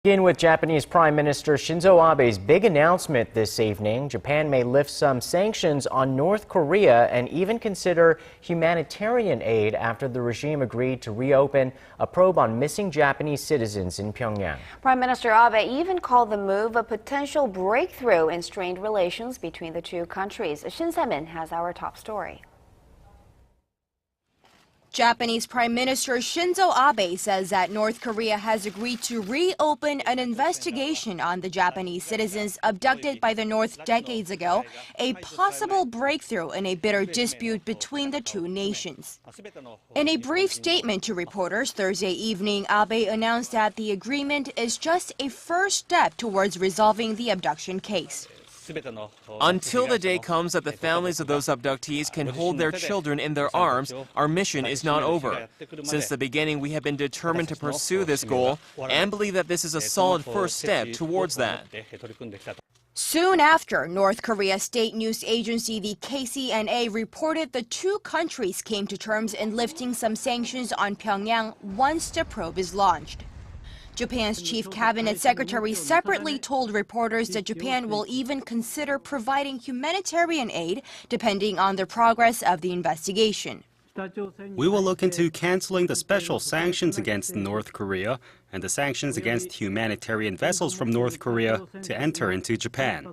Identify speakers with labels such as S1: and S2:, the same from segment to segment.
S1: Begin with Japanese Prime Minister Shinzo Abe's big announcement this evening. Japan may lift some sanctions on North Korea and even consider humanitarian aid after the regime agreed to reopen a probe on missing Japanese citizens in Pyongyang.
S2: Prime Minister Abe even called the move a potential breakthrough in strained relations between the two countries. Shin Se-min has our top story.
S3: Japanese Prime Minister Shinzo Abe says that North Korea has agreed to reopen an investigation on the Japanese citizens abducted by the North decades ago, a possible breakthrough in a bitter dispute between the two nations. In a brief statement to reporters Thursday evening, Abe announced that the agreement is just a first step towards resolving the abduction case.
S4: Until the day comes that the families of those abductees can hold their children in their arms, our mission is not over. Since the beginning, we have been determined to pursue this goal and believe that this is a solid first step towards that.
S3: Soon after, North Korea's state news agency, the KCNA, reported the two countries came to terms in lifting some sanctions on Pyongyang once the probe is launched. Japan's chief cabinet secretary separately told reporters that Japan will even consider providing humanitarian aid depending on the progress of the investigation.
S5: We will look into canceling the special sanctions against North Korea and the sanctions against humanitarian vessels from North Korea to enter into Japan.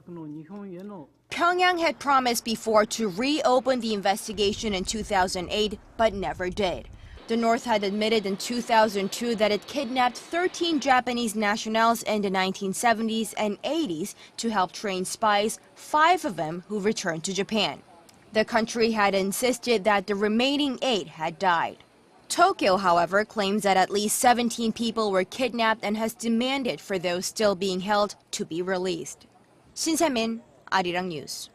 S3: Pyongyang had promised before to reopen the investigation in 2008, but never did. The North had admitted in 2002 that it kidnapped 13 Japanese nationals in the 1970s and 80s to help train spies, 5 of them who returned to Japan. The country had insisted that the remaining 8 had died. Tokyo, however, claims that at least 17 people were kidnapped and has demanded for those still being held to be released. Shin Se-min, Arirang News.